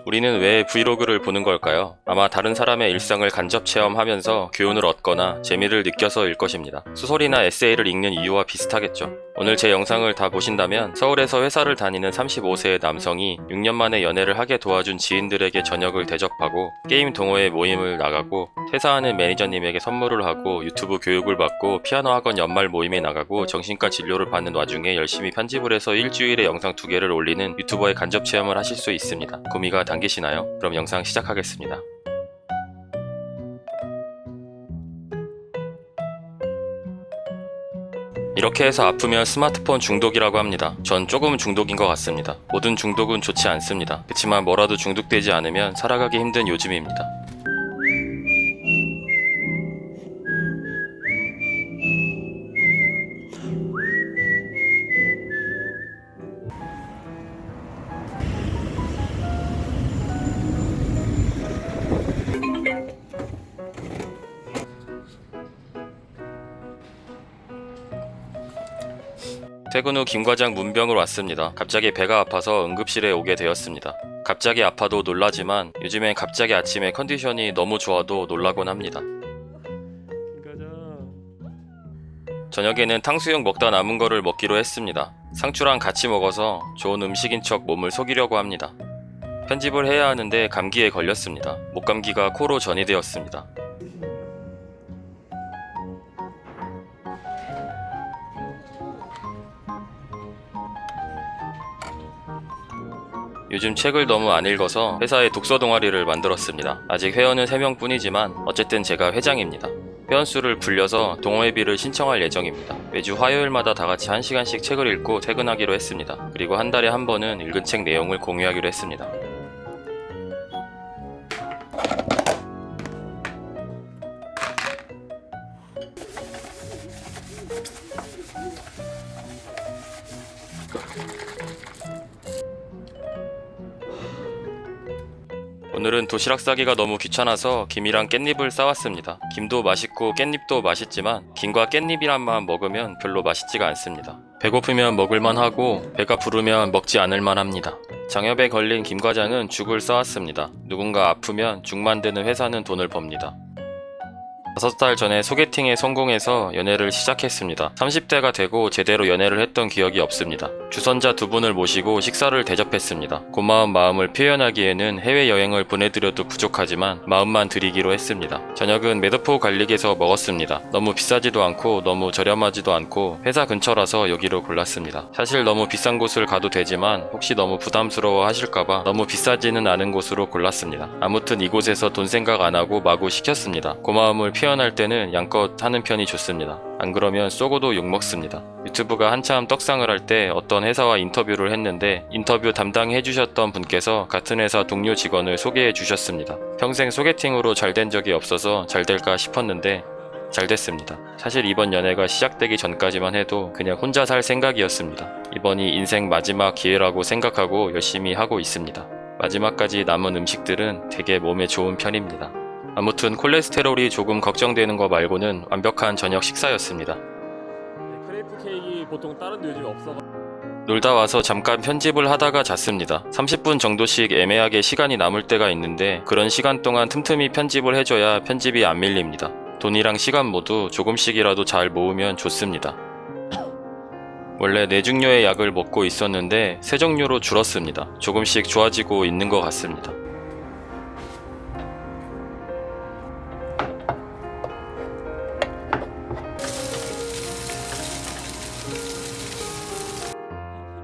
우리는 왜 브이로그를 보는 걸까요? 아마 다른 사람의 일상을 간접 체험하면서 교훈을 얻거나 재미를 느껴서일 것입니다. 소설이나 에세이를 읽는 이유와 비슷하겠죠. 오늘 제 영상을 다 보신다면 서울에서 회사를 다니는 35세의 남성이 6년 만에 연애를 하게 도와준 지인들에게 저녁을 대접하고 게임 동호회 모임을 나가고 퇴사하는 매니저님에게 선물을 하고 유튜브 교육을 받고 피아노 학원 연말 모임에 나가고 정신과 진료를 받는 와중에 열심히 편집을 해서 일주일에 영상 2개를 올리는 유튜버의 간접 체험을 하실 수 있습니다. 구미가 당기시나요? 그럼 영상 시작하겠습니다. 이렇게 해서 아프면 스마트폰 중독이라고 합니다. 전 조금 중독인 것 같습니다. 모든 중독은 좋지 않습니다. 그치만 뭐라도 중독되지 않으면 살아가기 힘든 요즘입니다. 퇴근 후 김 과장 문병으로 왔습니다. 갑자기 배가 아파서 응급실에 오게 되었습니다. 갑자기 아파도 놀라지만 요즘엔 갑자기 아침에 컨디션이 너무 좋아도 놀라곤 합니다. 저녁에는 탕수육 먹다 남은 거를 먹기로 했습니다. 상추랑 같이 먹어서 좋은 음식인 척 몸을 속이려고 합니다. 편집을 해야 하는데 감기에 걸렸습니다. 목감기가 코로 전이되었습니다. 요즘 책을 너무 안 읽어서 회사에 독서 동아리를 만들었습니다. 아직 회원은 3명 뿐이지만 어쨌든 제가 회장입니다. 회원수를 불려서 동호회비를 신청할 예정입니다. 매주 화요일마다 다같이 1시간씩 책을 읽고 퇴근하기로 했습니다. 그리고 한 달에 한 번은 읽은 책 내용을 공유하기로 했습니다. 오늘은 도시락 싸기가 너무 귀찮아서 김이랑 깻잎을 싸왔습니다. 김도 맛있고 깻잎도 맛있지만 김과 깻잎이란 만 먹으면 별로 맛있지가 않습니다. 배고프면 먹을만 하고 배가 부르면 먹지 않을만 합니다. 장염에 걸린 김 과장은 죽을 싸왔습니다. 누군가 아프면 죽 만드는 회사는 돈을 법니다. 5달 전에 소개팅에 성공해서 연애를 시작했습니다. 30대가 되고 제대로 연애를 했던 기억이 없습니다. 주선자 2분을 모시고 식사를 대접했습니다. 고마운 마음을 표현하기에는 해외여행을 보내드려도 부족하지만 마음만 드리기로 했습니다. 저녁은 매드포 갈릭에서 먹었습니다. 너무 비싸지도 않고 너무 저렴하지도 않고 회사 근처라서 여기로 골랐습니다. 사실 너무 비싼 곳을 가도 되지만 혹시 너무 부담스러워 하실까봐 너무 비싸지는 않은 곳으로 골랐습니다. 아무튼 이곳에서 돈 생각 안 하고 마구 시켰습니다. 고마움을 표현할 때는 양껏 하는 편이 좋습니다. 안 그러면 쏘고도 욕먹습니다. 유튜브가 한참 떡상을 할 때 어떤 회사와 인터뷰를 했는데 인터뷰 담당해 주셨던 분께서 같은 회사 동료 직원을 소개해 주셨습니다. 평생 소개팅으로 잘 된 적이 없어서 잘 될까 싶었는데 잘 됐습니다. 사실 이번 연애가 시작되기 전까지만 해도 그냥 혼자 살 생각이었습니다. 이번이 인생 마지막 기회라고 생각하고 열심히 하고 있습니다. 마지막까지 남은 음식들은 되게 몸에 좋은 편입니다. 아무튼 콜레스테롤이 조금 걱정되는 거 말고는 완벽한 저녁 식사였습니다. 크레이프 케이크 보통 다른 데 요즘에 없어가. 놀다 와서 잠깐 편집을 하다가 잤습니다. 30분 정도씩 애매하게 시간이 남을 때가 있는데 그런 시간 동안 틈틈이 편집을 해줘야 편집이 안 밀립니다. 돈이랑 시간 모두 조금씩이라도 잘 모으면 좋습니다. 원래 4종류의 약을 먹고 있었는데 3종류로 줄었습니다. 조금씩 좋아지고 있는 것 같습니다.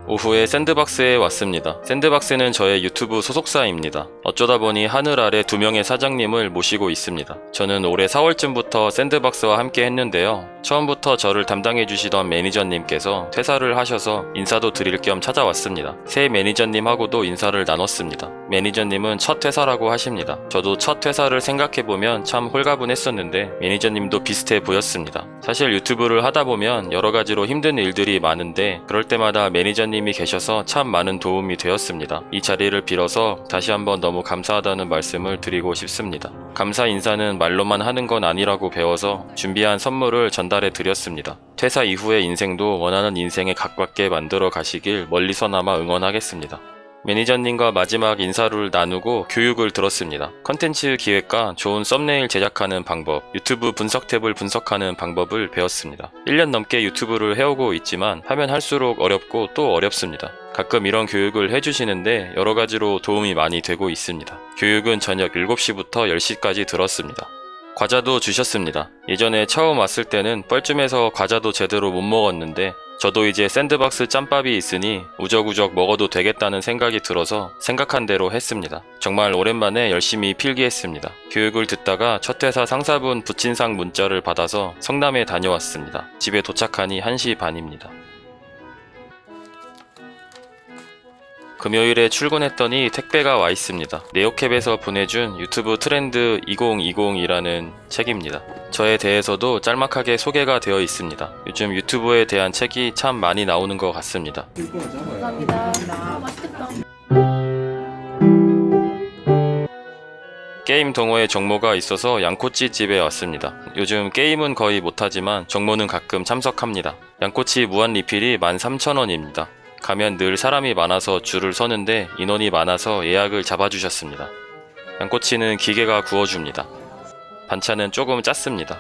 오후에 샌드박스에 왔습니다. 샌드박스는 저의 유튜브 소속사입니다. 어쩌다 보니 하늘 아래 2명의 사장님을 모시고 있습니다. 저는 올해 4월쯤부터 샌드박스와 함께 했는데요. 처음부터 저를 담당해 주시던 매니저님께서 퇴사를 하셔서 인사도 드릴 겸 찾아왔습니다. 새 매니저님하고도 인사를 나눴습니다. 매니저님은 첫 퇴사라고 하십니다. 저도 첫 퇴사를 생각해보면 참 홀가분했었는데 매니저님도 비슷해 보였습니다. 사실 유튜브를 하다 보면 여러 가지로 힘든 일들이 많은데 그럴 때마다 매니저님이 계셔서 참 많은 도움이 되었습니다. 이 자리를 빌어서 다시 한번 너무 감사하다는 말씀을 드리고 싶습니다. 감사 인사는 말로만 하는 건 아니라고 배워서 준비한 선물을 전달해 드렸습니다. 퇴사 이후의 인생도 원하는 인생에 가깝게 만들어 가시길 멀리서나마 응원하겠습니다. 매니저님과 마지막 인사를 나누고 교육을 들었습니다. 컨텐츠 기획과 좋은 썸네일 제작하는 방법, 유튜브 분석 탭을 분석하는 방법을 배웠습니다. 1년 넘게 유튜브를 해오고 있지만 하면 할수록 어렵고 또 어렵습니다. 가끔 이런 교육을 해주시는데 여러 가지로 도움이 많이 되고 있습니다. 교육은 저녁 7시부터 10시까지 들었습니다. 과자도 주셨습니다. 예전에 처음 왔을 때는 뻘쭘해서 과자도 제대로 못 먹었는데 저도 이제 샌드박스 짬밥이 있으니 우적우적 먹어도 되겠다는 생각이 들어서 생각한 대로 했습니다. 정말 오랜만에 열심히 필기했습니다. 교육을 듣다가 첫 회사 상사분 부친상 문자를 받아서 성남에 다녀왔습니다. 집에 도착하니 1시 반입니다. 금요일에 출근했더니 택배가 와 있습니다. 네오캡에서 보내준 유튜브 트렌드 2020이라는 책입니다. 저에 대해서도 짤막하게 소개가 되어 있습니다. 요즘 유튜브에 대한 책이 참 많이 나오는 것 같습니다. 감사합니다. 맛있겠다. 게임 동호회 정모가 있어서 양꼬치 집에 왔습니다. 요즘 게임은 거의 못하지만 정모는 가끔 참석합니다. 양꼬치 무한 리필이 13,000원입니다. 가면 늘 사람이 많아서 줄을 서는데 인원이 많아서 예약을 잡아주셨습니다. 양꼬치는 기계가 구워줍니다. 반찬은 조금 짰습니다.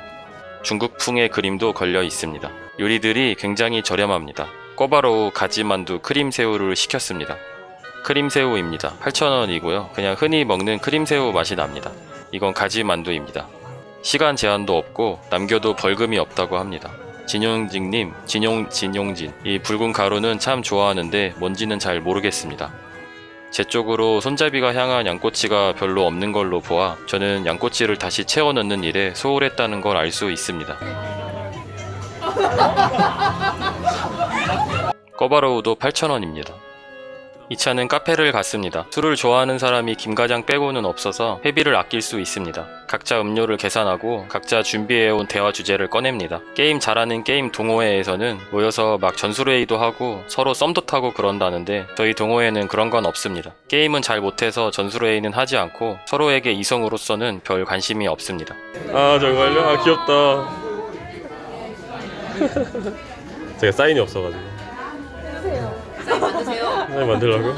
중국풍의 그림도 걸려 있습니다. 요리들이 굉장히 저렴합니다. 꼬바로우 가지만두 크림새우를 시켰습니다. 크림새우입니다. 8,000원이고요. 그냥 흔히 먹는 크림새우 맛이 납니다. 이건 가지만두입니다. 시간 제한도 없고 남겨도 벌금이 없다고 합니다. 진용진님, 진용진. 이 붉은 가루는 참 좋아하는데 뭔지는 잘 모르겠습니다. 제 쪽으로 손잡이가 향한 양꼬치가 별로 없는 걸로 보아 저는 양꼬치를 다시 채워 넣는 일에 소홀했다는 걸 알 수 있습니다. 꼬바로우도 8,000원입니다. 2차는 카페를 갔습니다. 술을 좋아하는 사람이 김과장 빼고는 없어서 회비를 아낄 수 있습니다. 각자 음료를 계산하고 각자 준비해온 대화 주제를 꺼냅니다. 게임 잘하는 게임 동호회에서는 모여서 막 전술회의도 하고 서로 썸도 타고 그런다는데 저희 동호회는 그런 건 없습니다. 게임은 잘 못해서 전술회의는 하지 않고 서로에게 이성으로서는 별 관심이 없습니다. 아 정말요? 아 귀엽다. 제가 사인이 없어가지고. 사인 받으세요. 사인 만들라고?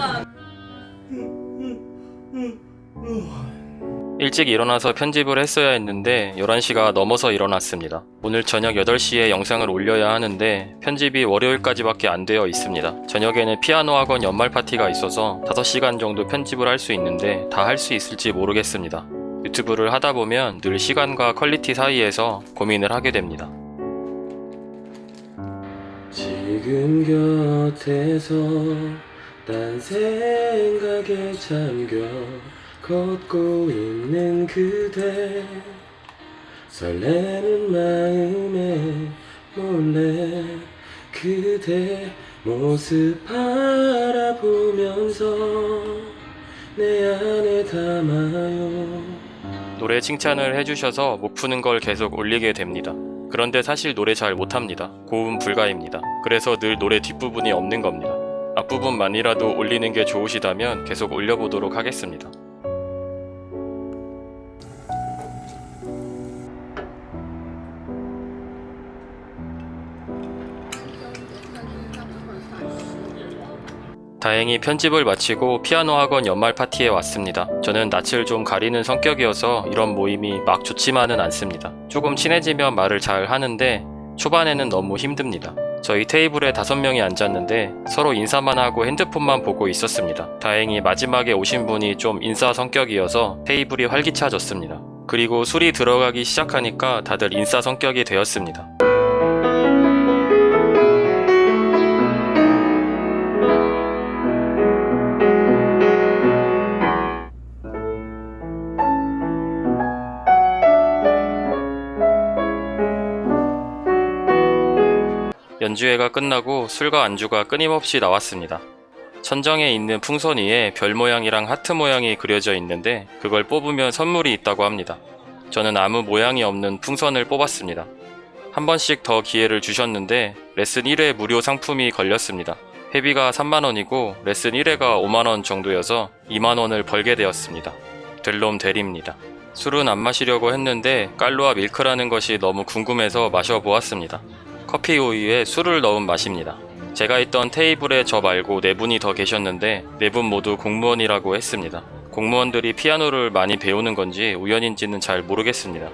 일찍 일어나서 편집을 했어야 했는데 11시가 넘어서 일어났습니다. 오늘 저녁 8시에 영상을 올려야 하는데 편집이 월요일까지밖에 안 되어 있습니다. 저녁에는 피아노 학원 연말 파티가 있어서 5시간 정도 편집을 할 수 있는데 다 할 수 있을지 모르겠습니다. 유튜브를 하다 보면 늘 시간과 퀄리티 사이에서 고민을 하게 됩니다. 지금 곁에서 딴 생각에 잠겨 걷고 있는 그대 설레는 마음에 몰래 그대 모습 바라보면서 내 안에 담아요. 노래 칭찬을 해주셔서 목 푸는 걸 계속 올리게 됩니다. 그런데 사실 노래 잘 못합니다. 고음 불가입니다. 그래서 늘 노래 뒷부분이 없는 겁니다. 앞부분만이라도 올리는 게 좋으시다면 계속 올려보도록 하겠습니다. 다행히 편집을 마치고 피아노 학원 연말 파티에 왔습니다. 저는 낯을 좀 가리는 성격이어서 이런 모임이 막 좋지만은 않습니다. 조금 친해지면 말을 잘 하는데 초반에는 너무 힘듭니다. 저희 테이블에 5명이 앉았는데 서로 인사만 하고 핸드폰만 보고 있었습니다. 다행히 마지막에 오신 분이 좀 인싸 성격이어서 테이블이 활기차졌습니다. 그리고 술이 들어가기 시작하니까 다들 인싸 성격이 되었습니다. 연주회가 끝나고 술과 안주가 끊임없이 나왔습니다. 천정에 있는 풍선 위에 별 모양이랑 하트 모양이 그려져 있는데 그걸 뽑으면 선물이 있다고 합니다. 저는 아무 모양이 없는 풍선을 뽑았습니다. 한 번씩 더 기회를 주셨는데 레슨 1회 무료 상품이 걸렸습니다. 회비가 3만원이고 레슨 1회가 5만원 정도여서 2만원을 벌게 되었습니다. 될 놈 되립니다. 술은 안 마시려고 했는데 깔루아 밀크라는 것이 너무 궁금해서 마셔보았습니다. 커피 우유에 술을 넣은 맛입니다. 제가 있던 테이블에 저 말고 4분이 더 계셨는데 4분 모두 공무원이라고 했습니다. 공무원들이 피아노를 많이 배우는 건지 우연인지는 잘 모르겠습니다.